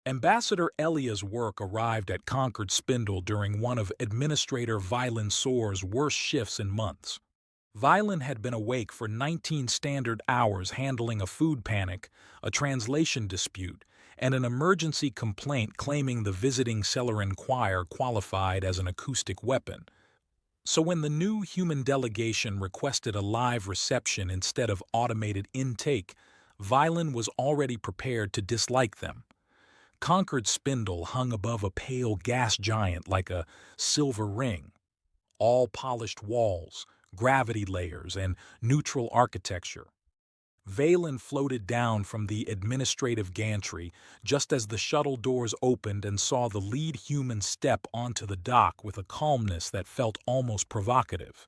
Ambassador Elia's work arrived at Concord Spindle during one of Administrator Violin Soar's worst shifts in months. Violin had been awake for 19 standard hours handling a food panic, a translation dispute, and an emergency complaint claiming the visiting Cellarin choir qualified as an acoustic weapon. So when the new human delegation requested a live reception instead of automated intake, Violin was already prepared to dislike them. Concord Spindle hung above a pale gas giant like a silver ring. All polished walls, gravity layers, and neutral architecture. Valen floated down from the administrative gantry just as the shuttle doors opened and saw the lead human step onto the dock with a calmness that felt almost provocative.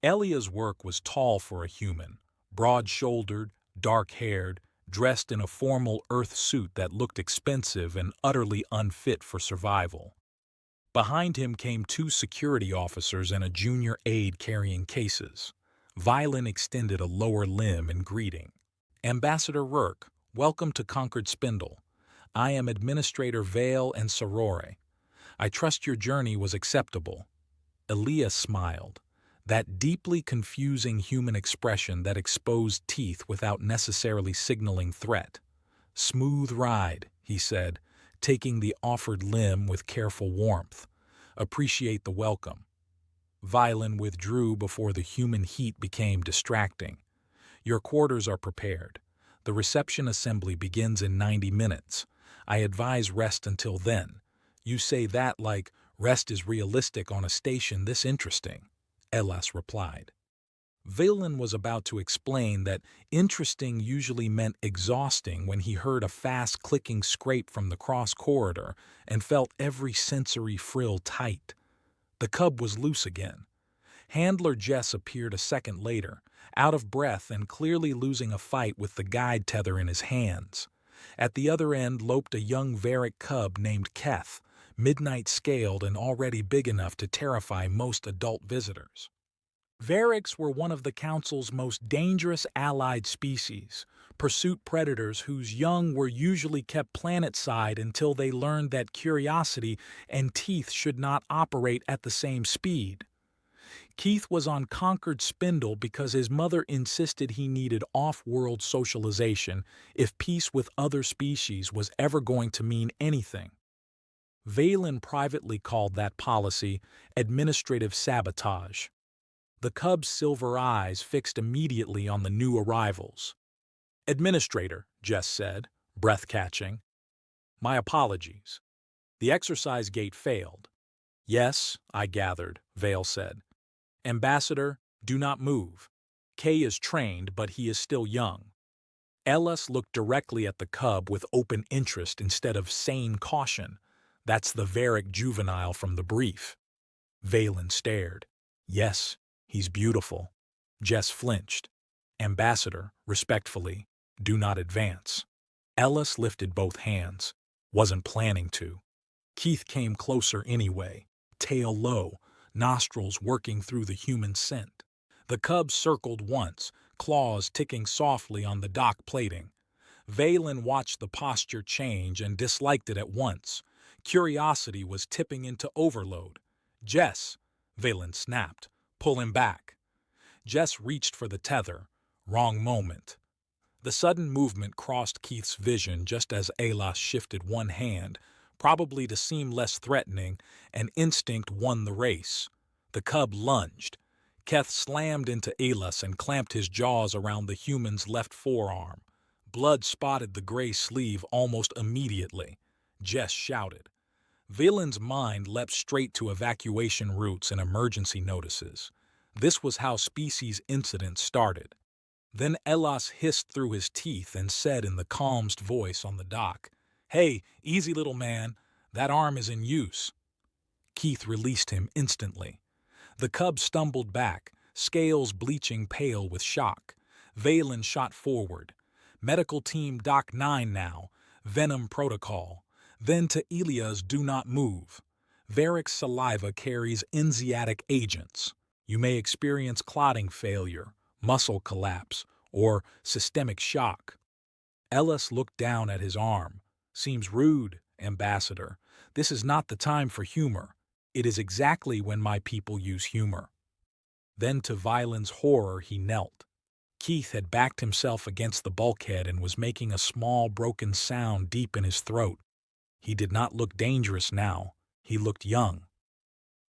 Elia's work was tall for a human, broad-shouldered, dark-haired, dressed in a formal Earth suit that looked expensive and utterly unfit for survival. Behind him came two security officers and a junior aide carrying cases. Violin extended a lower limb in greeting. "Ambassador Rourke, welcome to Concord Spindle. I am Administrator Vale and Sorore. I trust your journey was acceptable." Elia smiled, that deeply confusing human expression that exposed teeth without necessarily signaling threat. "Smooth ride," he said, taking the offered limb with careful warmth. "Appreciate the welcome." Violin withdrew before the human heat became distracting. "Your quarters are prepared. The reception assembly begins in 90 minutes. I advise rest until then." "You say that like rest is realistic on a station this interesting," Elas replied. Valen was about to explain that interesting usually meant exhausting when he heard a fast clicking scrape from the cross corridor and felt every sensory frill tight. The cub was loose again. Handler Jess appeared a second later, out of breath and clearly losing a fight with the guide tether in his hands. At the other end loped a young Varick cub named Keth, midnight-scaled and already big enough to terrify most adult visitors. Varricks were one of the Council's most dangerous allied species, pursuit predators whose young were usually kept planet-side until they learned that curiosity and teeth should not operate at the same speed. Keith was on Concord Spindle because his mother insisted he needed off-world socialization if peace with other species was ever going to mean anything. Valen privately called that policy administrative sabotage. The cub's silver eyes fixed immediately on the new arrivals. "Administrator," Jess said, breath-catching. "My apologies. The exercise gate failed." "Yes, I gathered," Vale said. "Ambassador, do not move. Kay is trained, but he is still young." Ellis looked directly at the cub with open interest instead of sane caution. "That's the Varick juvenile from the brief." Valen stared. "Yes, he's beautiful." Jess flinched. "Ambassador, respectfully, do not advance." Ellis lifted both hands. Wasn't planning to. Keith came closer anyway, tail low, nostrils working through the human scent. The cub circled once, claws ticking softly on the dock plating. Valen watched the posture change and disliked it at once. Curiosity was tipping into overload. "Jess," Valen snapped, "pull him back." Jess reached for the tether. Wrong moment. The sudden movement crossed Keith's vision just as Elas shifted one hand, probably to seem less threatening, and instinct won the race. The cub lunged. Keth slammed into Elas and clamped his jaws around the human's left forearm. Blood spotted the gray sleeve almost immediately. Jess shouted. Valen's mind leapt straight to evacuation routes and emergency notices. This was how species incidents started. Then Elas hissed through his teeth and said in the calmest voice on the dock, "Hey, easy little man, that arm is in use." Keith released him instantly. The cub stumbled back, scales bleaching pale with shock. Valen shot forward. "Medical team Doc 9 now, Venom Protocol. Then to Elia's Do Not Move. Varick's saliva carries enziatic agents. You may experience clotting failure, muscle collapse, or systemic shock." Ellis looked down at his arm. Seems rude, Ambassador. This is not the time for humor. It is exactly when my people use humor. Then to Violent's horror he knelt. Keith had backed himself against the bulkhead and was making a small broken sound deep in his throat. He did not look dangerous now. He looked young.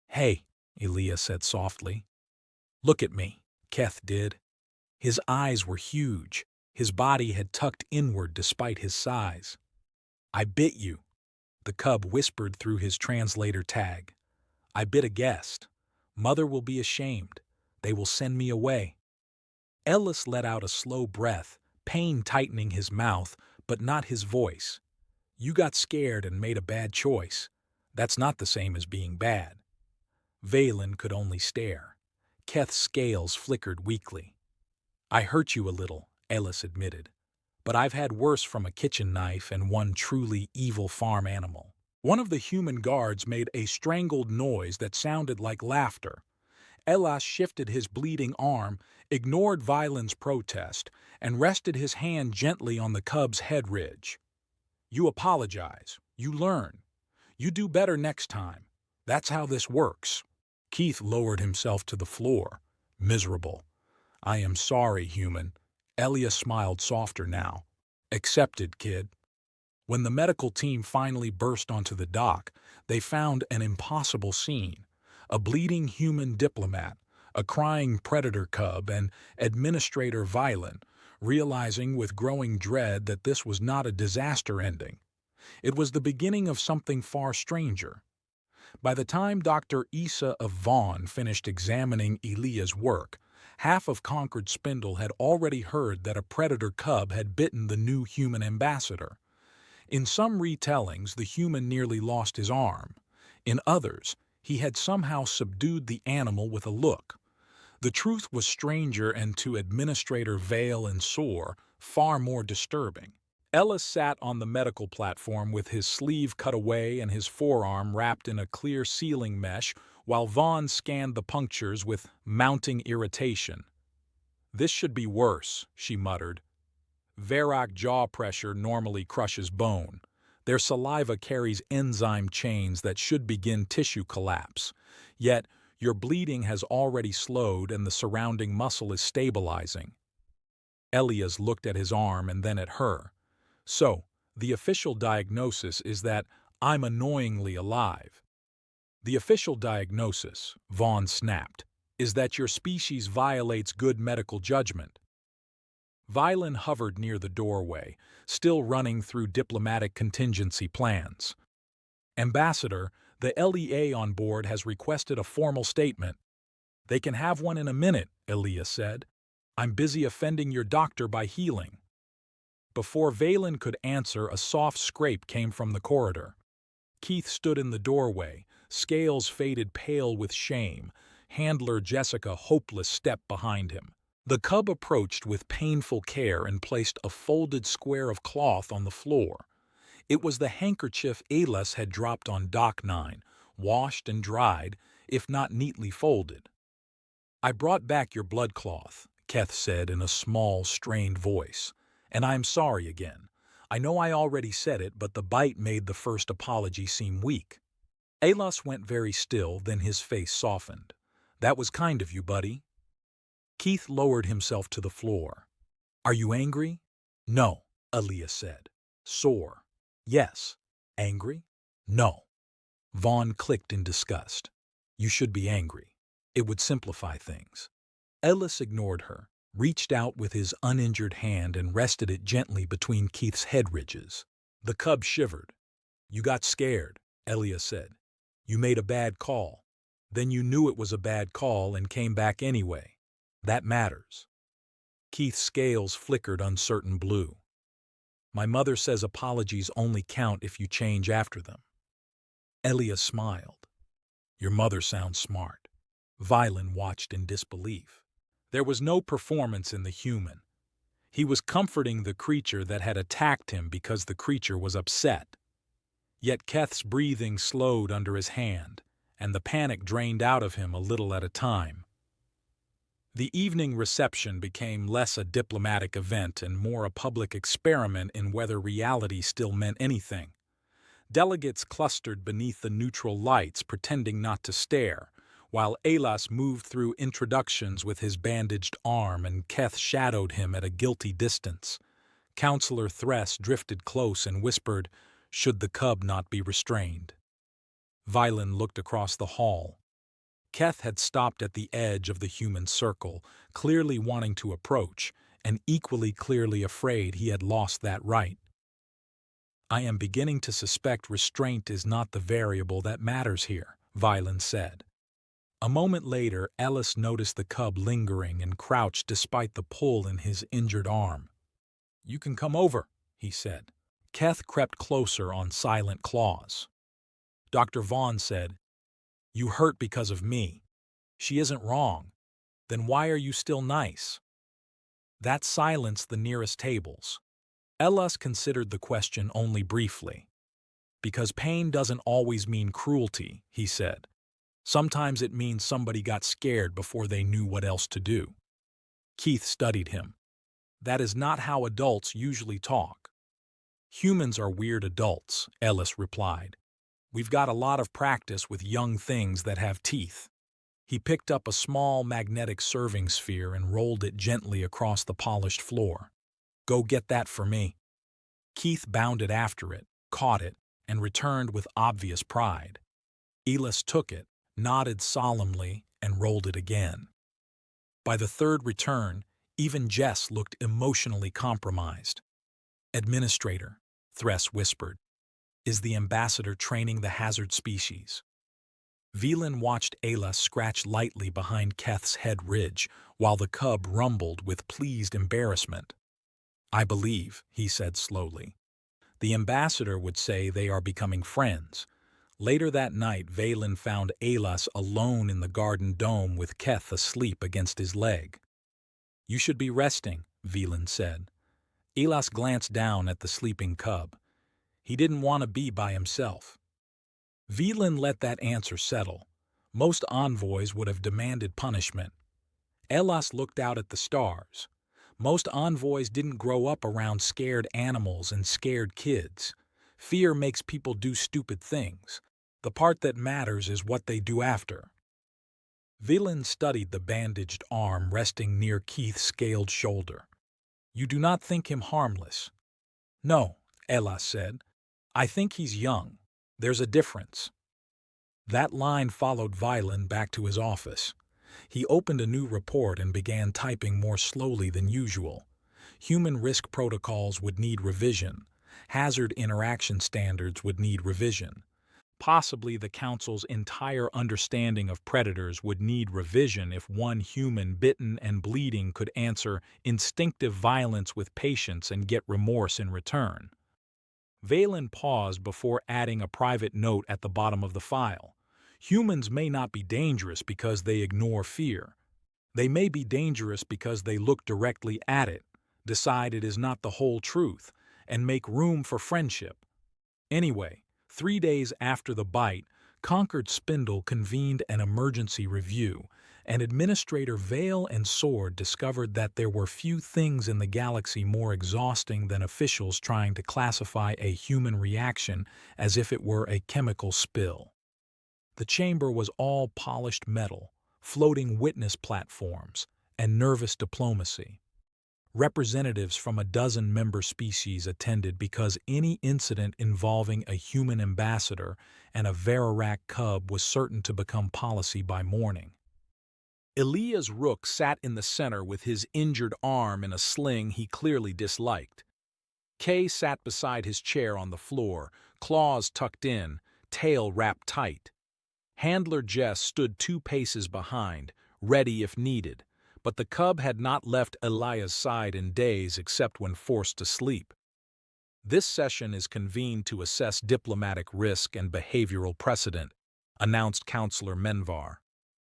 "Hey," Elia said softly. "Look at me." Keth did. His eyes were huge. His body had tucked inward despite his size. "I bit you," the cub whispered through his translator tag. "I bit a guest. Mother will be ashamed. They will send me away." Ellis let out a slow breath, pain tightening his mouth, but not his voice. "You got scared and made a bad choice. That's not the same as being bad." Valen could only stare. Keth's scales flickered weakly. "I hurt you a little," Ellis admitted. "But I've had worse from a kitchen knife and one truly evil farm animal." One of the human guards made a strangled noise that sounded like laughter. Ellis shifted his bleeding arm, ignored Violent's protest, and rested his hand gently on the cub's head ridge. "You apologize. You learn. You do better next time. That's how this works." Keith lowered himself to the floor, miserable. "I am sorry, human." Elia smiled softer now. "Accepted, kid." When the medical team finally burst onto the dock, they found an impossible scene. A bleeding human diplomat, a crying predator cub, and Administrator Violent, realizing with growing dread that this was not a disaster ending. It was the beginning of something far stranger. By the time Dr. Issa of Vaughn finished examining Elia's work, half of Concord Spindle had already heard that a predator cub had bitten the new human ambassador. In some retellings, the human nearly lost his arm. In others, he had somehow subdued the animal with a look. The truth was stranger and to Administrator Vale and Soar far more disturbing. Ellis sat on the medical platform with his sleeve cut away and his forearm wrapped in a clear sealing mesh while Vaughn scanned the punctures with mounting irritation. "This should be worse," she muttered. Varroc jaw pressure normally crushes bone. Their saliva carries enzyme chains that should begin tissue collapse. Yet, your bleeding has already slowed and the surrounding muscle is stabilizing. Elias looked at his arm and then at her. "So, the official diagnosis is that I'm annoyingly alive." "The official diagnosis," Vaughn snapped, "is that your species violates good medical judgment." Violin hovered near the doorway, still running through diplomatic contingency plans. "Ambassador, the LEA on board has requested a formal statement." "They can have one in a minute," Elia said. "I'm busy offending your doctor by healing." Before Valen could answer, a soft scrape came from the corridor. Keith stood in the doorway, scales faded pale with shame. Handler Jessica hopeless stepped behind him. The cub approached with painful care and placed a folded square of cloth on the floor. It was the handkerchief Elas had dropped on Dock 9, washed and dried, if not neatly folded. "I brought back your blood cloth," Keth said in a small, strained voice. "And I am sorry again. I know I already said it, but the bite made the first apology seem weak." Elas went very still, then his face softened. "That was kind of you, buddy." Keith lowered himself to the floor. "Are you angry?" "No," Elias said. "Sore?" "Yes." "Angry?" "No." Vaughn clicked in disgust. "You should be angry. It would simplify things." Ellis ignored her, reached out with his uninjured hand and rested it gently between Keith's head ridges. The cub shivered. "You got scared," Elias said. "You made a bad call. Then you knew it was a bad call and came back anyway. That matters." Keith's scales flickered uncertain blue. "My mother says apologies only count if you change after them." Elias smiled. "Your mother sounds smart." Violin watched in disbelief. There was no performance in the human. He was comforting the creature that had attacked him because the creature was upset. Yet Keth's breathing slowed under his hand, and the panic drained out of him a little at a time. The evening reception became less a diplomatic event and more a public experiment in whether reality still meant anything. Delegates clustered beneath the neutral lights, pretending not to stare, while Alas moved through introductions with his bandaged arm and Keth shadowed him at a guilty distance. Counselor Thress drifted close and whispered, "Should the cub not be restrained?" Violin looked across the hall. Keth had stopped at the edge of the human circle, clearly wanting to approach, and equally clearly afraid he had lost that right. "I am beginning to suspect restraint is not the variable that matters here," Violin said. A moment later, Ellis noticed the cub lingering and crouched despite the pull in his injured arm. "You can come over," he said. Keth crept closer on silent claws. Dr. Vaughn said, "You hurt because of me. She isn't wrong. Then why are you still nice?" That silenced the nearest tables. Ellis considered the question only briefly. "Because pain doesn't always mean cruelty," he said. "Sometimes it means somebody got scared before they knew what else to do." Keith studied him. "That is not how adults usually talk." "Humans are weird adults," Ellis replied. "We've got a lot of practice with young things that have teeth." He picked up a small magnetic serving sphere and rolled it gently across the polished floor. "Go get that for me." Keith bounded after it, caught it, and returned with obvious pride. Elis took it, nodded solemnly, and rolled it again. By the third return, even Jess looked emotionally compromised. "Administrator," Thress whispered, "is the ambassador training the hazard species?" Velin watched Ayla scratch lightly behind Keth's head ridge, while the cub rumbled with pleased embarrassment. "I believe," he said slowly. "The ambassador would say they are becoming friends." Later that night, Valen found Alas alone in the garden dome with Keth asleep against his leg. "You should be resting," Valen said. Alas glanced down at the sleeping cub. He didn't want to be by himself. Velen let that answer settle. Most envoys would have demanded punishment. Elas looked out at the stars. Most envoys didn't grow up around scared animals and scared kids. Fear makes people do stupid things. The part that matters is what they do after. Velen studied the bandaged arm resting near Keith's scaled shoulder. "You do not think him harmless?" "No," Elas said. "I think he's young. There's a difference." That line followed Velen back to his office. He opened a new report and began typing more slowly than usual. Human risk protocols would need revision. Hazard interaction standards would need revision. Possibly the Council's entire understanding of predators would need revision if one human bitten and bleeding could answer instinctive violence with patience and get remorse in return. Valen paused before adding a private note at the bottom of the file. Humans may not be dangerous because they ignore fear. They may be dangerous because they look directly at it, decide it is not the whole truth, and make room for friendship. Anyway, 3 days after the bite, Conquered Spindle convened an emergency review, and Administrator Vale and Sword discovered that there were few things in the galaxy more exhausting than officials trying to classify a human reaction as if it were a chemical spill. The chamber was all polished metal, floating witness platforms, and nervous diplomacy. Representatives from a dozen member species attended because any incident involving a human ambassador and a Verarak cub was certain to become policy by morning. Elias Rook sat in the center with his injured arm in a sling he clearly disliked. Kay sat beside his chair on the floor, claws tucked in, tail wrapped tight. Handler Jess stood 2 paces behind, ready if needed, but the cub had not left Elias' side in days except when forced to sleep. "This session is convened to assess diplomatic risk and behavioral precedent," announced Counselor Menvar.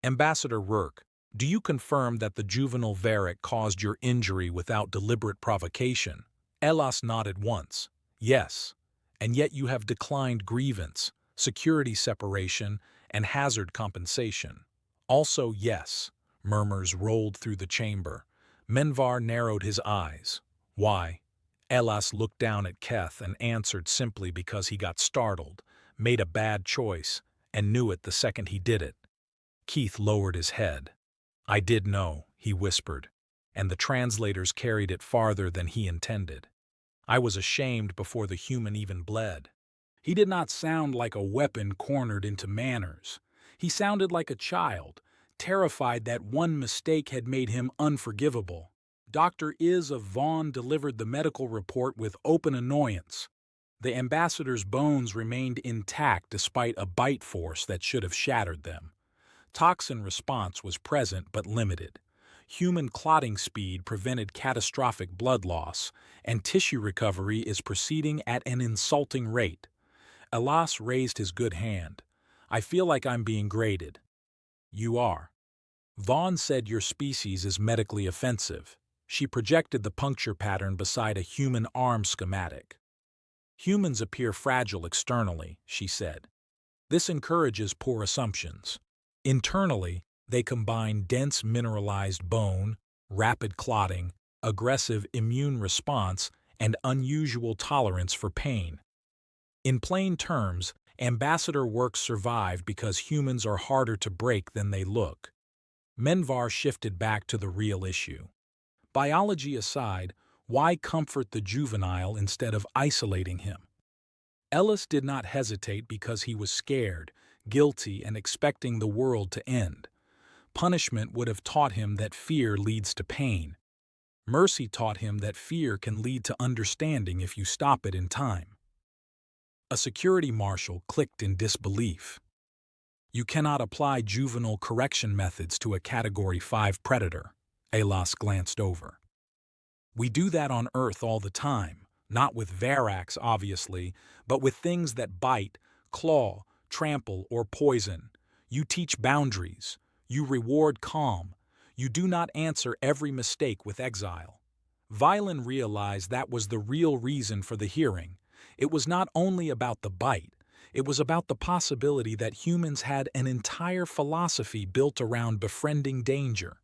"Ambassador Rourke, do you confirm that the juvenile Varric caused your injury without deliberate provocation?" Elas nodded once. "Yes, and yet you have declined grievance, security separation, and hazard compensation." "Also yes," Murmurs rolled through the chamber. Menvar narrowed his eyes. Why? Elas looked down at Keth and answered simply because he got startled, made a bad choice, and knew it the second he did it. Keith lowered his head. I did know, he whispered, and the translators carried it farther than he intended. I was ashamed before the human even bled. He did not sound like a weapon cornered into manners. He sounded like a child, terrified that one mistake had made him unforgivable. Dr. Iz of Vaughn delivered the medical report with open annoyance. The ambassador's bones remained intact despite a bite force that should have shattered them. Toxin response was present but limited. Human clotting speed prevented catastrophic blood loss, and tissue recovery is proceeding at an insulting rate. Elas raised his good hand. I feel like I'm being graded. You are. Vaughn said your species is medically offensive. She projected the puncture pattern beside a human arm schematic. Humans appear fragile externally, she said. This encourages poor assumptions. Internally, they combine dense mineralized bone, rapid clotting, aggressive immune response, and unusual tolerance for pain. In plain terms, ambassador work survived because humans are harder to break than they look. Menvar shifted back to the real issue. Biology aside, why comfort the juvenile instead of isolating him? Ellis did not hesitate because he was scared, guilty, and expecting the world to end. Punishment would have taught him that fear leads to pain. Mercy taught him that fear can lead to understanding if you stop it in time. A security marshal clicked in disbelief. You cannot apply juvenile correction methods to a Category 5 predator. Elas glanced over. We do that on Earth all the time, not with Varax, obviously, but with things that bite, claw, trample, or poison. You teach boundaries. You reward calm. You do not answer every mistake with exile. Violin realized that was the real reason for the hearing. It was not only about the bite. It was about the possibility that humans had an entire philosophy built around befriending danger.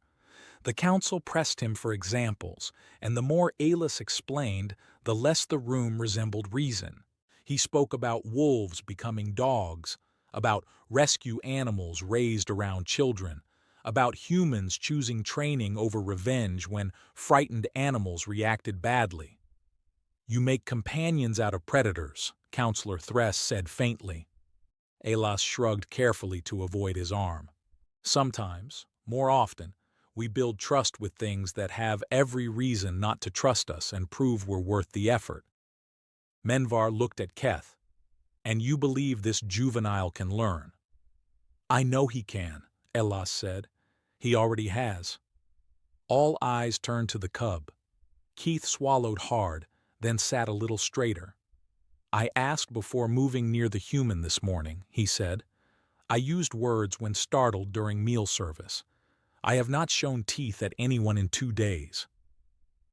The council pressed him for examples, and the more Elas explained, the less the room resembled reason. He spoke about wolves becoming dogs, about rescue animals raised around children, about humans choosing training over revenge when frightened animals reacted badly. You make companions out of predators, Counselor Thress said faintly. Elas shrugged carefully to avoid his arm. Sometimes, more often, we build trust with things that have every reason not to trust us and prove we're worth the effort. Menvar looked at Keth. And you believe this juvenile can learn? I know he can, Elas said. He already has. All eyes turned to the cub. Keith swallowed hard, then sat a little straighter. I asked before moving near the human this morning, he said. I used words when startled during meal service. I have not shown teeth at anyone in 2 days.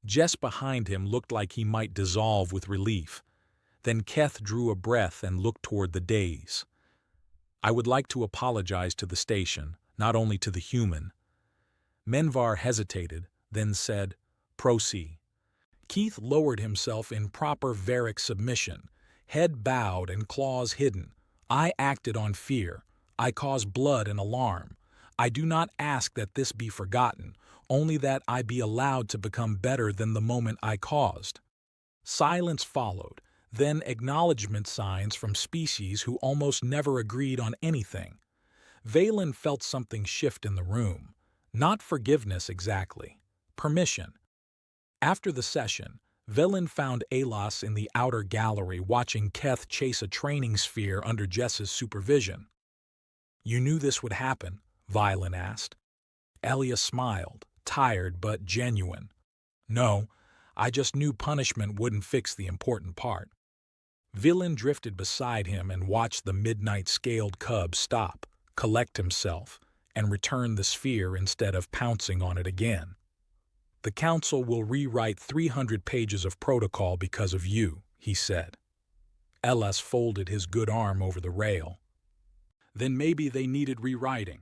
Jess behind him looked like he might dissolve with relief. Then Keth drew a breath and looked toward the days. I would like to apologize to the station, not only to the human. Menvar hesitated, then said, Proceed. Keith lowered himself in proper Varick submission, head bowed and claws hidden. I acted on fear. I caused blood and alarm. I do not ask that this be forgotten, only that I be allowed to become better than the moment I caused. Silence followed, then acknowledgement signs from species who almost never agreed on anything. Valen felt something shift in the room. Not forgiveness exactly. Permission. After the session, Velen found Elas in the outer gallery watching Keth chase a training sphere under Jess's supervision. You knew this would happen? Valen asked. Elia smiled, tired but genuine. No, I just knew punishment wouldn't fix the important part. Villain drifted beside him and watched the midnight-scaled cub stop, collect himself, and return the sphere instead of pouncing on it again. The council will rewrite 300 pages of protocol because of you, he said. Elas folded his good arm over the rail. Then maybe they needed rewriting.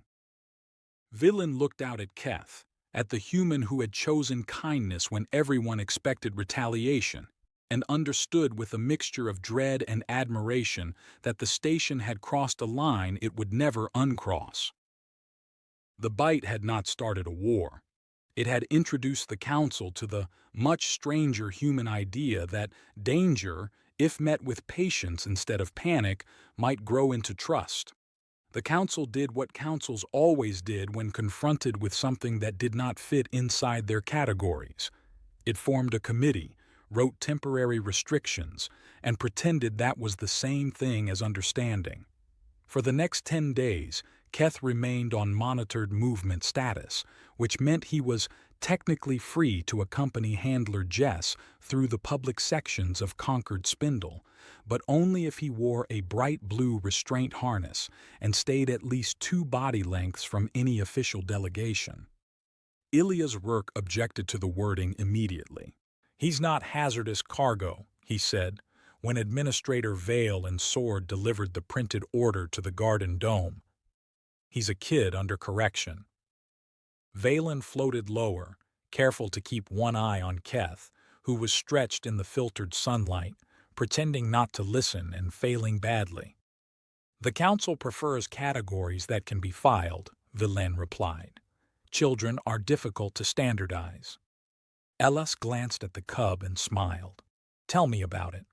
Villain looked out at Keth, at the human who had chosen kindness when everyone expected retaliation, and understood with a mixture of dread and admiration that the station had crossed a line it would never uncross. The bite had not started a war. It had introduced the council to the much stranger human idea that danger, if met with patience instead of panic, might grow into trust. The council did what councils always did when confronted with something that did not fit inside their categories. It formed a committee, wrote temporary restrictions, and pretended that was the same thing as understanding. For the next 10 days, Keth remained on monitored movement status, which meant he was technically free to accompany handler Jess through the public sections of Concord Spindle, but only if he wore a bright blue restraint harness and stayed at least 2 body lengths from any official delegation. Ilya's Rourke objected to the wording immediately. "He's not hazardous cargo," he said, when Administrator Vale and Sword delivered the printed order to the Garden Dome. "He's a kid under correction." Valen floated lower, careful to keep one eye on Keth, who was stretched in the filtered sunlight, pretending not to listen and failing badly. "The council prefers categories that can be filed," Valen replied. "Children are difficult to standardize." Ellis glanced at the cub and smiled. "Tell me about it."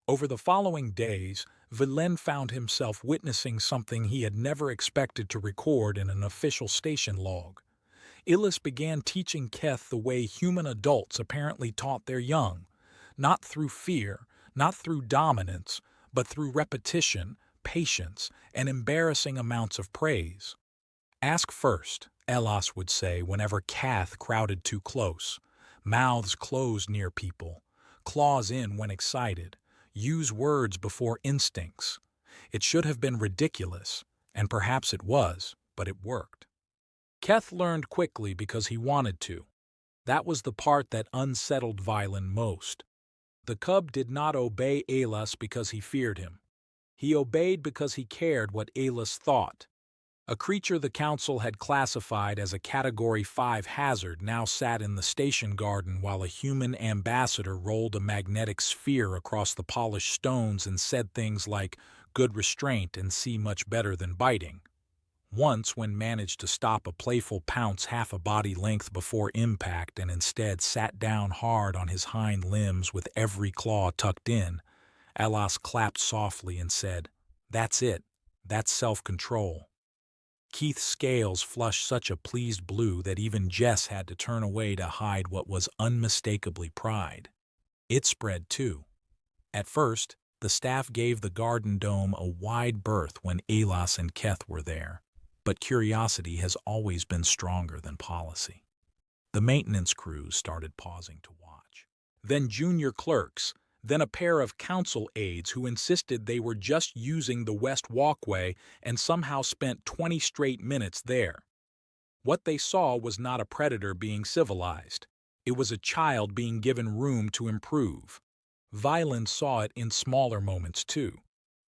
Over the following days, Valen found himself witnessing something he had never expected to record in an official station log. Illis began teaching Keth the way human adults apparently taught their young, not through fear, not through dominance, but through repetition, patience, and embarrassing amounts of praise. "Ask first," Elas would say whenever Kath crowded too close. "Mouths closed near people. Claws in when excited. Use words before instincts." It should have been ridiculous, and perhaps it was, but it worked. Keth learned quickly because he wanted to. That was the part that unsettled Violin most. The cub did not obey Alas because he feared him. He obeyed because he cared what Alas thought. A creature the council had classified as a Category 5 hazard now sat in the station garden while a human ambassador rolled a magnetic sphere across the polished stones and said things like, "Good restraint and see much better than biting." Once, when managed to stop a playful pounce half a body length before impact and instead sat down hard on his hind limbs with every claw tucked in, Alas clapped softly and said, "That's it. That's self-control." Keith's scales flushed such a pleased blue that even Jess had to turn away to hide what was unmistakably pride. It spread, too. At first, the staff gave the Garden Dome a wide berth when Alas and Keth were there, but curiosity has always been stronger than policy. The maintenance crews started pausing to watch. Then junior clerks, then a pair of council aides who insisted they were just using the West Walkway and somehow spent 20 straight minutes there. What they saw was not a predator being civilized. It was a child being given room to improve. Violin saw it in smaller moments, too.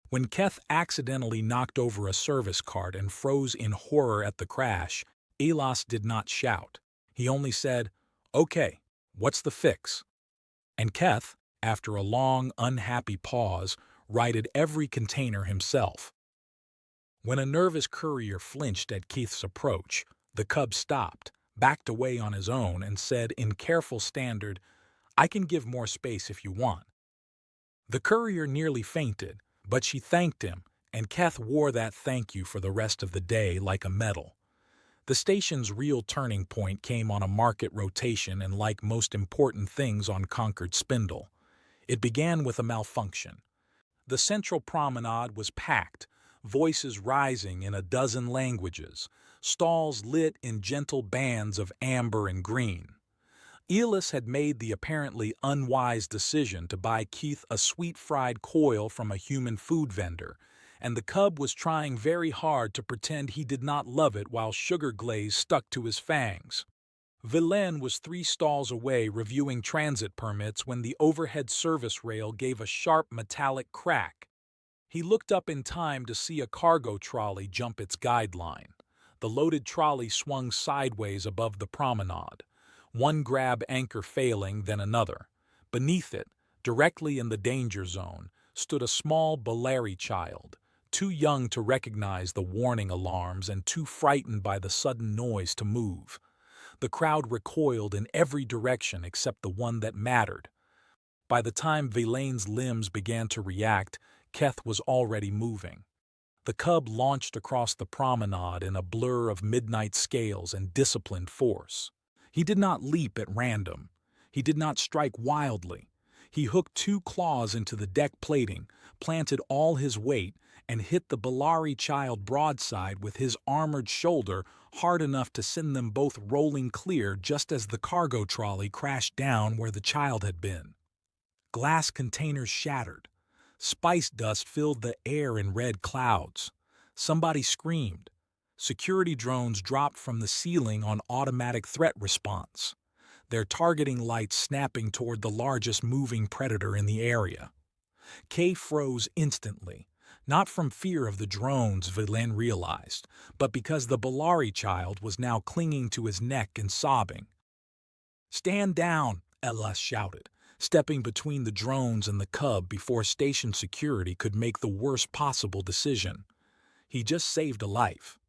When Keth accidentally knocked over a service cart and froze in horror at the crash, Alas did not shout. He only said, "Okay, what's the fix?" And Keth, after a long, unhappy pause, righted every container himself. When a nervous courier flinched at Keith's approach, the cub stopped, backed away on his own, and said in careful standard, "I can give more space if you want." The courier nearly fainted, but she thanked him, and Keth wore that thank you for the rest of the day like a medal. The station's real turning point came on a market rotation and like most important things on Concord Spindle. It began with a malfunction. The central promenade was packed, voices rising in a dozen languages, stalls lit in gentle bands of amber and green. Elis had made the apparently unwise decision to buy Keith a sweet fried coil from a human food vendor, and the cub was trying very hard to pretend he did not love it while sugar glaze stuck to his fangs. Villain was 3 stalls away reviewing transit permits when the overhead service rail gave a sharp metallic crack. He looked up in time to see a cargo trolley jump its guideline. The loaded trolley swung sideways above the promenade, one grab anchor failing, then another. Beneath it, directly in the danger zone, stood a small Balari child, too young to recognize the warning alarms and too frightened by the sudden noise to move. The crowd recoiled in every direction except the one that mattered. By the time Vilain's limbs began to react, Keth was already moving. The cub launched across the promenade in a blur of midnight scales and disciplined force. He did not leap at random. He did not strike wildly. He hooked two claws into the deck plating, planted all his weight, and hit the Balari child broadside with his armored shoulder hard enough to send them both rolling clear just as the cargo trolley crashed down where the child had been. Glass containers shattered. Spice dust filled the air in red clouds. Somebody screamed. Security drones dropped from the ceiling on automatic threat response, their targeting lights snapping toward the largest moving predator in the area. Kay froze instantly, not from fear of the drones, Vilain realized, but because the Balari child was now clinging to his neck and sobbing. "Stand down," Ella shouted, stepping between the drones and the cub before station security could make the worst possible decision. He just saved a life.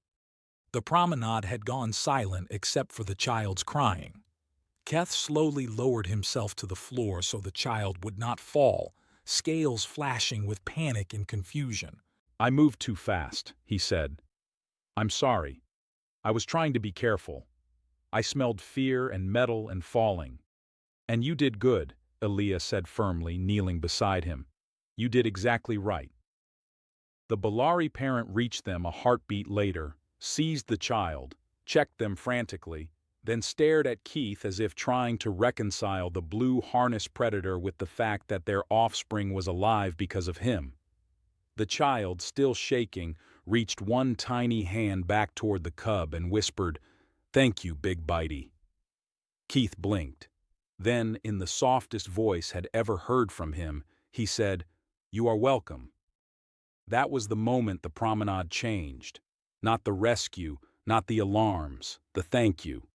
The promenade had gone silent except for the child's crying. Keth slowly lowered himself to the floor so the child would not fall, scales flashing with panic and confusion. "I moved too fast," he said. "I'm sorry. I was trying to be careful. I smelled fear and metal and falling." "And you did good," Elia said firmly, kneeling beside him. "You did exactly right." The Balari parent reached them a heartbeat later, seized the child, checked them frantically, then stared at Keith as if trying to reconcile the blue harness predator with the fact that their offspring was alive because of him. The child, still shaking, reached one tiny hand back toward the cub and whispered, "Thank you, Big Bitey." Keith blinked. Then, in the softest voice had ever heard from him, he said, "You are welcome." That was the moment the promenade changed. Not the rescue, not the alarms, the thank you.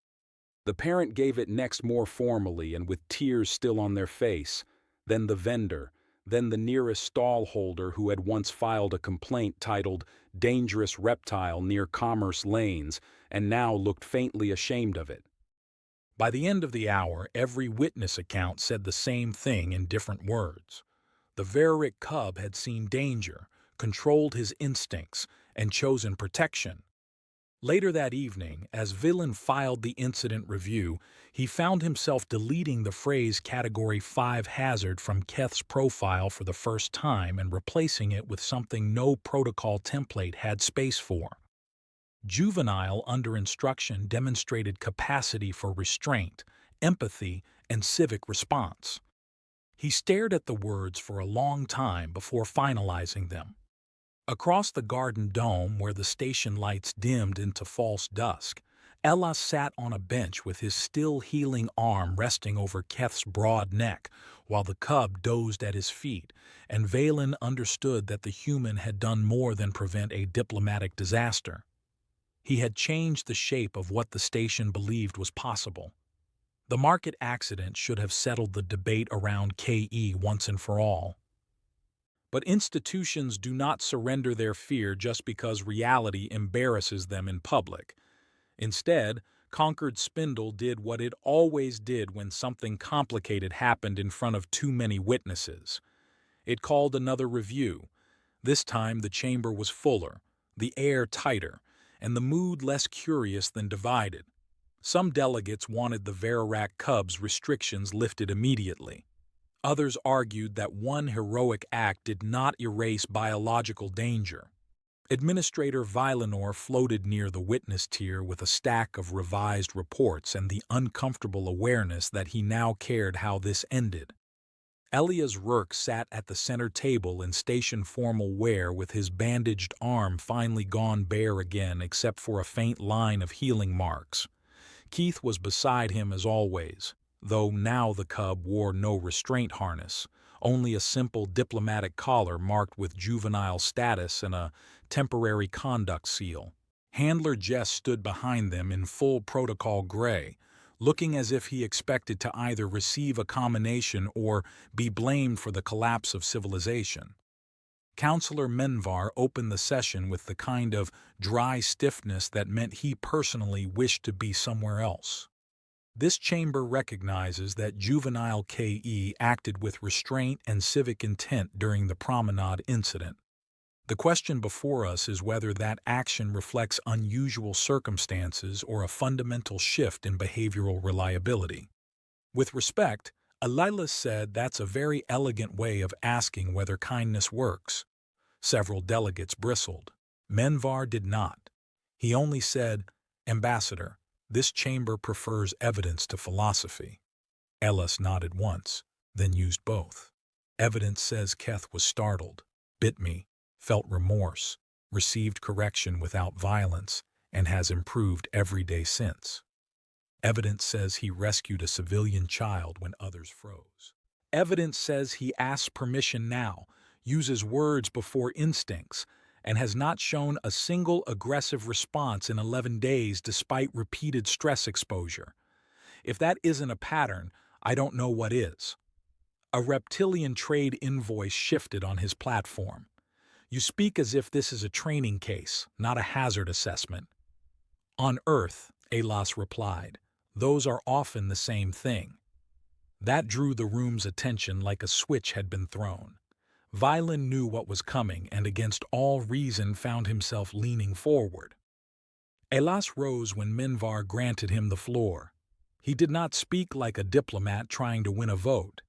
The parent gave it next more formally and with tears still on their face, then the vendor, then the nearest stall holder who had once filed a complaint titled "Dangerous Reptile Near Commerce Lanes" and now looked faintly ashamed of it. By the end of the hour, every witness account said the same thing in different words. The Verric cub had seen danger, controlled his instincts, and chosen protection. Later that evening, as Villain filed the incident review, he found himself deleting the phrase Category 5 hazard from Keth's profile for the first time and replacing it with something no protocol template had space for. Juvenile under instruction demonstrated capacity for restraint, empathy, and civic response. He stared at the words for a long time before finalizing them. Across the garden dome, where the station lights dimmed into false dusk, Ella sat on a bench with his still healing arm resting over Keth's broad neck, while the cub dozed at his feet, and Valen understood that the human had done more than prevent a diplomatic disaster. He had changed the shape of what the station believed was possible. The market accident should have settled the debate around KE once and for all. But institutions do not surrender their fear just because reality embarrasses them in public. Instead, Conquered Spindle did what it always did when something complicated happened in front of too many witnesses. It called another review. This time the chamber was fuller, the air tighter, and the mood less curious than divided. Some delegates wanted the Verarac Cubs' restrictions lifted immediately. Others argued that one heroic act did not erase biological danger. Administrator Vilanor floated near the witness tier with a stack of revised reports and the uncomfortable awareness that he now cared how this ended. Elias Rourke sat at the center table in station formal wear with his bandaged arm finally gone bare again except for a faint line of healing marks. Keith was beside him as always, though now the cub wore no restraint harness, only a simple diplomatic collar marked with juvenile status and a temporary conduct seal. Handler Jess stood behind them in full protocol gray, looking as if he expected to either receive a commendation or be blamed for the collapse of civilization. Counselor Menvar opened the session with the kind of dry stiffness that meant he personally wished to be somewhere else. This chamber recognizes that juvenile KE acted with restraint and civic intent during the promenade incident. The question before us is whether that action reflects unusual circumstances or a fundamental shift in behavioral reliability. With respect, Alilas said that's a very elegant way of asking whether kindness works. Several delegates bristled. Menvar did not. He only said, "Ambassador, this chamber prefers evidence to philosophy." Ellis nodded once, then used both. Evidence says Keth was startled, bit me, felt remorse, received correction without violence, and has improved every day since. Evidence says he rescued a civilian child when others froze. Evidence says he asks permission now, uses words before instincts, and has not shown a single aggressive response in 11 days despite repeated stress exposure. If that isn't a pattern, I don't know what is. A reptilian trade invoice shifted on his platform. You speak as if this is a training case, not a hazard assessment. On Earth, Alas replied, those are often the same thing. That drew the room's attention like a switch had been thrown. Violin knew what was coming and against all reason found himself leaning forward. Alas rose when Menvar granted him the floor. He did not speak like a diplomat trying to win a vote.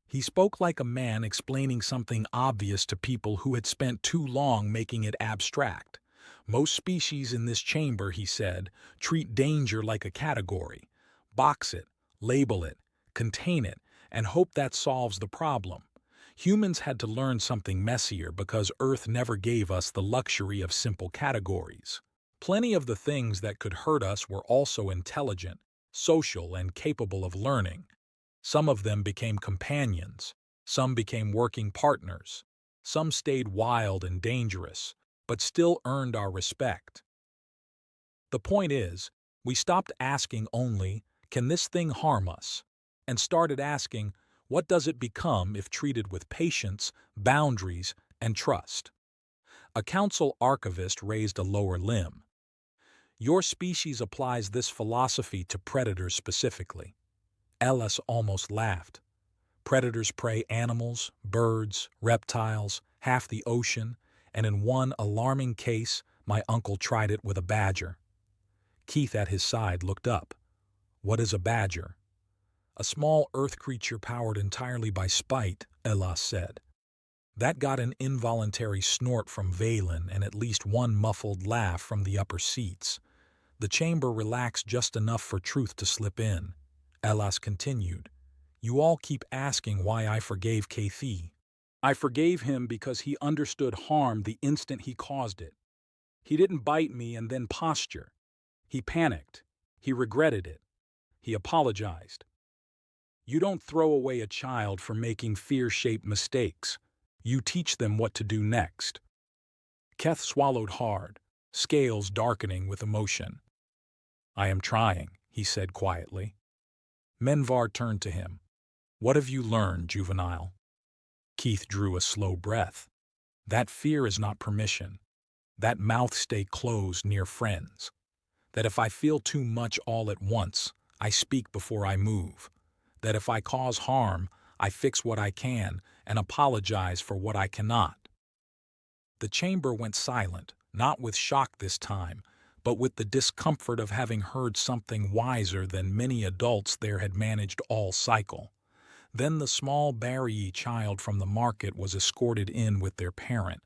He spoke like a man explaining something obvious to people who had spent too long making it abstract. Most species in this chamber, he said, treat danger like a category. Box it, label it, contain it, and hope that solves the problem. Humans had to learn something messier because Earth never gave us the luxury of simple categories. Plenty of the things that could hurt us were also intelligent, social, and capable of learning. Some of them became companions, some became working partners, some stayed wild and dangerous, but still earned our respect. The point is, we stopped asking only, can this thing harm us? And started asking, what does it become if treated with patience, boundaries, and trust? A council archivist raised a lower limb. Your species applies this philosophy to predators specifically. Ellis almost laughed. Predators prey animals, birds, reptiles, half the ocean, and in one alarming case, my uncle tried it with a badger. Keith at his side looked up. What is a badger? A small earth creature powered entirely by spite, Elas said. That got an involuntary snort from Valen and at least one muffled laugh from the upper seats. The chamber relaxed just enough for truth to slip in. Elas continued, you all keep asking why I forgave Keith. I forgave him because he understood harm the instant he caused it. He didn't bite me and then posture. He panicked. He regretted it. He apologized. You don't throw away a child for making fear-shaped mistakes. You teach them what to do next. Keth swallowed hard, scales darkening with emotion. I am trying, he said quietly. Menvar turned to him. What have you learned, juvenile? Keith drew a slow breath. That fear is not permission. That mouth stay closed near friends. That if I feel too much all at once, I speak before I move. That if I cause harm, I fix what I can and apologize for what I cannot. The chamber went silent, not with shock this time, but with the discomfort of having heard something wiser than many adults there had managed all cycle. Then the small Barry child from the market was escorted in with their parent,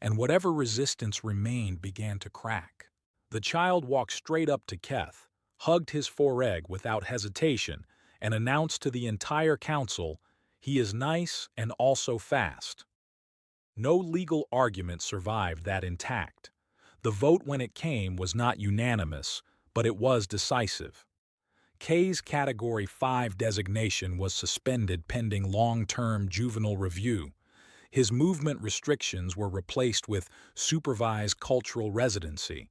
and whatever resistance remained began to crack. The child walked straight up to Keth, hugged his foreleg without hesitation, and announced to the entire council, he is nice and also fast. No legal argument survived that intact. The vote when it came was not unanimous, but it was decisive. K's Category 5 designation was suspended pending long-term juvenile review. His movement restrictions were replaced with supervised cultural residency.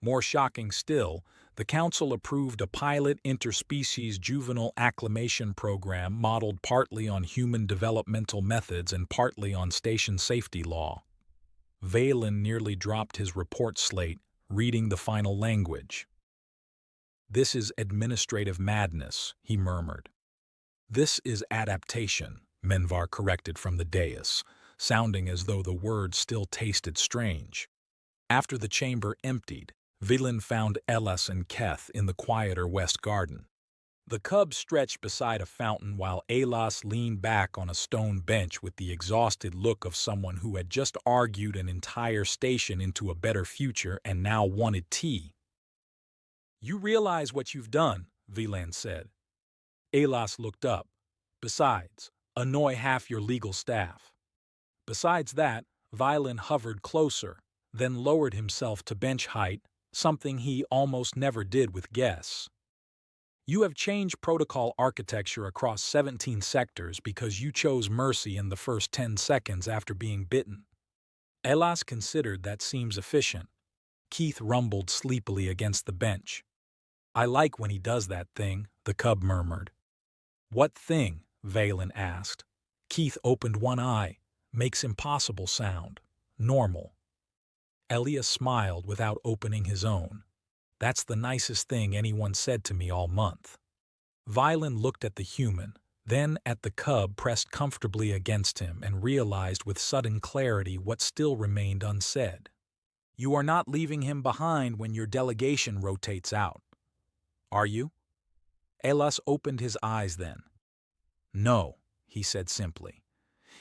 More shocking still, the Council approved a pilot interspecies juvenile acclimation program modeled partly on human developmental methods and partly on station safety law. Valen nearly dropped his report slate, reading the final language. "This is administrative madness," he murmured. "This is adaptation," Menvar corrected from the dais, sounding as though the words still tasted strange. After the chamber emptied, Valen found Elas and Keth in the quieter west garden. The cub stretched beside a fountain while Elas leaned back on a stone bench with the exhausted look of someone who had just argued an entire station into a better future and now wanted tea. "You realize what you've done," Valen said. Elas looked up. "Besides, annoy half your legal staff." Besides that, Valen hovered closer, then lowered himself to bench height, something he almost never did with guests. "You have changed protocol architecture across 17 sectors because you chose mercy in the first 10 seconds after being bitten." Elas considered that seems efficient. Keith rumbled sleepily against the bench. "I like when he does that thing," the cub murmured. "What thing?" Valen asked. Keith opened one eye. "Makes impossible sound. Normal." Elias smiled without opening his own. "That's the nicest thing anyone said to me all month." Valen looked at the human, then at the cub pressed comfortably against him and realized with sudden clarity what still remained unsaid. "You are not leaving him behind when your delegation rotates out, are you?" Elas opened his eyes then. "No," he said simply.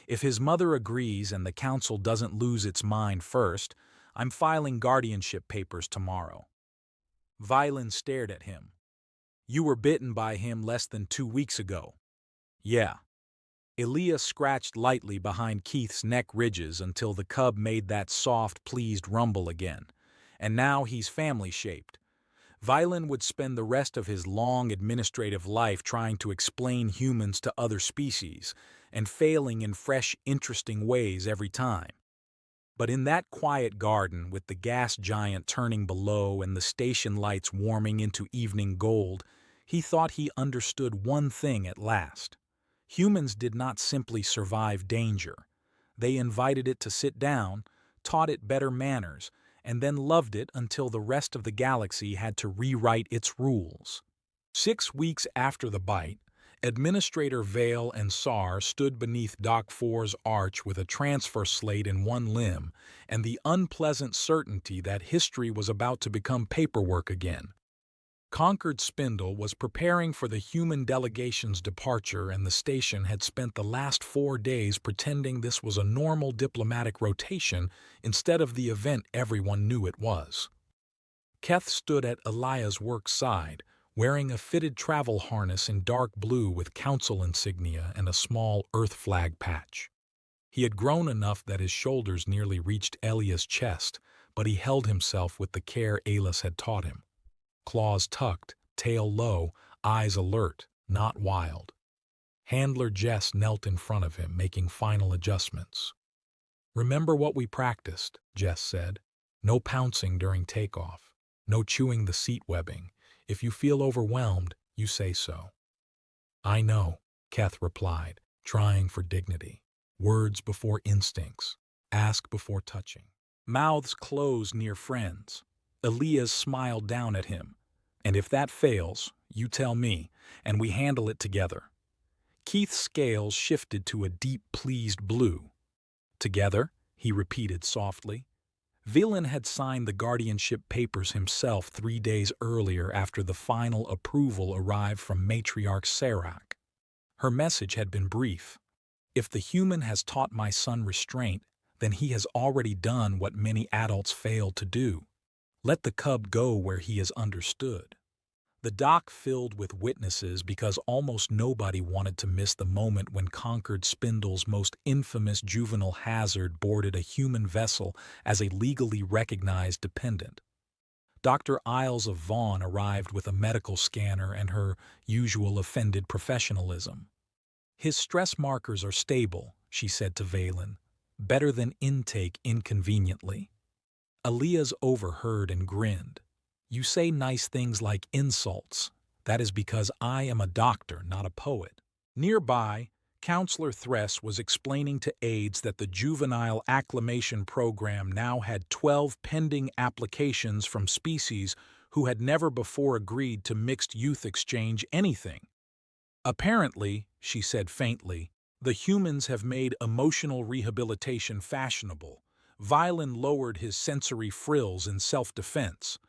"If his mother agrees and the council doesn't lose its mind first, I'm filing guardianship papers tomorrow." Valen stared at him. "You were bitten by him less than 2 weeks ago." "Yeah." Elias scratched lightly behind Keith's neck ridges until the cub made that soft, pleased rumble again. "And now he's family-shaped. Valen would spend the rest of his long administrative life trying to explain humans to other species, and failing in fresh, interesting ways every time. But in that quiet garden, with the gas giant turning below and the station lights warming into evening gold, he thought he understood one thing at last. Humans did not simply survive danger. They invited it to sit down, taught it better manners, and then loved it until the rest of the galaxy had to rewrite its rules. 6 weeks after the bite, Administrator Vale and Sar stood beneath Dock 4's arch with a transfer slate in one limb and the unpleasant certainty that history was about to become paperwork again. Concord Spindle was preparing for the human delegation's departure, and the station had spent the last 4 days pretending this was a normal diplomatic rotation instead of the event everyone knew it was. Keth stood at Elia's work side, wearing a fitted travel harness in dark blue with council insignia and a small Earth flag patch. He had grown enough that his shoulders nearly reached Elia's chest, but he held himself with the care Elas had taught him. Claws tucked, tail low, eyes alert, not wild. Handler Jess knelt in front of him, making final adjustments. "Remember what we practiced," Jess said. "No pouncing during takeoff. No chewing the seat webbing. If you feel overwhelmed, you say so." "I know," Keth replied, trying for dignity. "Words before instincts. Ask before touching." Mouths closed near friends. Elias smiled down at him. "And if that fails, you tell me, and we handle it together." Keith's scales shifted to a deep, pleased blue. "Together?" he repeated softly. Valen had signed the guardianship papers himself 3 days earlier after the final approval arrived from Matriarch Serac. Her message had been brief. "If the human has taught my son restraint, then he has already done what many adults fail to do. Let the cub go where he is understood." The dock filled with witnesses because almost nobody wanted to miss the moment when Concord Spindle's most infamous juvenile hazard boarded a human vessel as a legally recognized dependent. Dr. Isles of Vaughn arrived with a medical scanner and her usual offended professionalism. "His stress markers are stable," she said to Valen. "Better than intake inconveniently." Elias overheard and grinned. You say nice things like insults. That is because I am a doctor, not a poet. Nearby, Counselor Thress was explaining to aides that the Juvenile Acclimation Program now had 12 pending applications from species who had never before agreed to mixed youth exchange anything. Apparently, she said faintly, the humans have made emotional rehabilitation fashionable. Violin lowered his sensory frills in self-defense.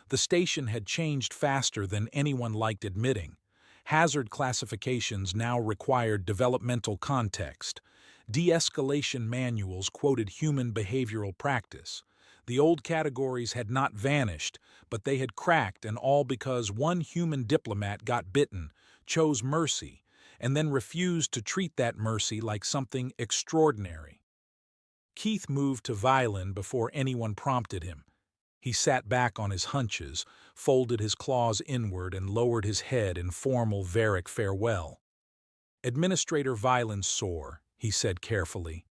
The station had changed faster than anyone liked admitting. Hazard classifications now required developmental context. De-escalation manuals quoted human behavioral practice. The old categories had not vanished, but they had cracked, and all because one human diplomat got bitten, chose mercy, and then refused to treat that mercy like something extraordinary. Keith moved to Violin before anyone prompted him. He sat back on his hunches, folded his claws inward, and lowered his head in formal Varick farewell. Administrator Violin sore, he said carefully.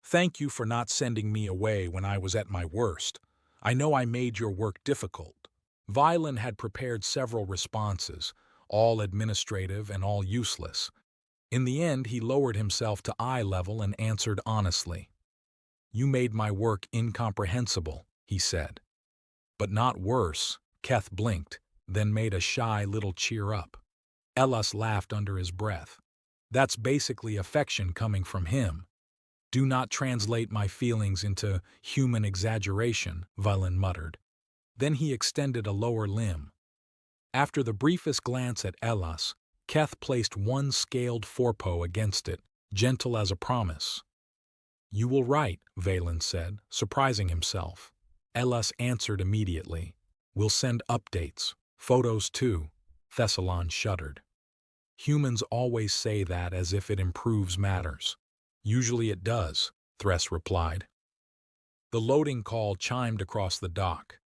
Thank you for not sending me away when I was at my worst. I know I made your work difficult. Violin had prepared several responses, all administrative and all useless. In the end, he lowered himself to eye level and answered honestly. You made my work incomprehensible, he said. But not worse, Keth blinked, then made a shy little cheer up. Ellis laughed under his breath. That's basically affection coming from him. Do not translate my feelings into human exaggeration, Violin muttered. Then he extended a lower limb. After the briefest glance at Ellis, Keth placed one scaled forepaw against it, gentle as a promise. You will write, Valen said, surprising himself. Ellis answered immediately. We'll send updates. Photos too. Thessalon shuddered. Humans always say that as if it improves matters. Usually it does, Thress replied. The loading call chimed across the dock.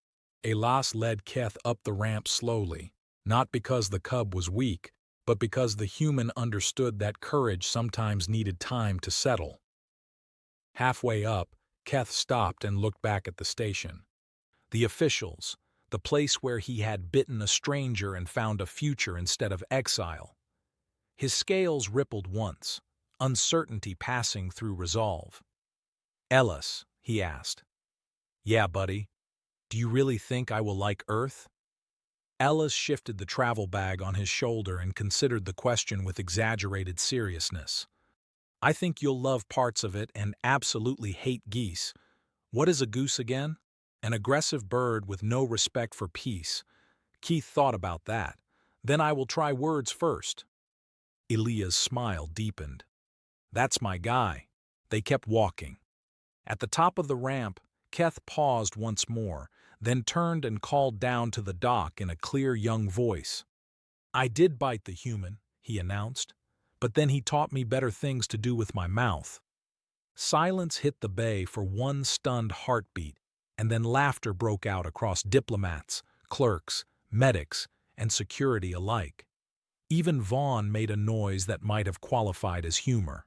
Elas led Keth up the ramp slowly, not because the cub was weak, but because the human understood that courage sometimes needed time to settle. Halfway up, Keth stopped and looked back at the station. The officials, the place where he had bitten a stranger and found a future instead of exile. His scales rippled once, uncertainty passing through resolve. Ellis, he asked. Yeah, buddy. Do you really think I will like Earth? Ellis shifted the travel bag on his shoulder and considered the question with exaggerated seriousness. I think you'll love parts of it and absolutely hate geese. What is a goose again? An aggressive bird with no respect for peace. Keith thought about that. Then I will try words first. Elia's smile deepened. That's my guy. They kept walking. At the top of the ramp, Keth paused once more, then turned and called down to the dock in a clear young voice. I did bite the human, he announced, but then he taught me better things to do with my mouth. Silence hit the bay for one stunned heartbeat, and then laughter broke out across diplomats, clerks, medics, and security alike. Even Vaughn made a noise that might have qualified as humor.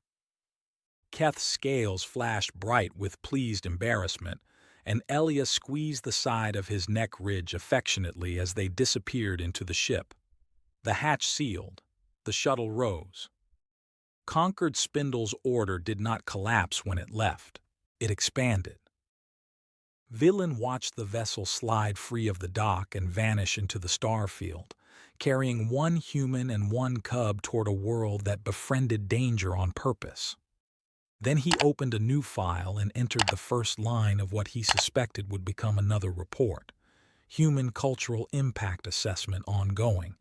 Keth's scales flashed bright with pleased embarrassment, and Elia squeezed the side of his neck ridge affectionately as they disappeared into the ship. The hatch sealed. The shuttle rose. Conquered Spindle's order did not collapse when it left. It expanded. Villain watched the vessel slide free of the dock and vanish into the star field, carrying one human and one cub toward a world that befriended danger on purpose. Then he opened a new file and entered the first line of what he suspected would become another report. Human Cultural Impact Assessment ongoing.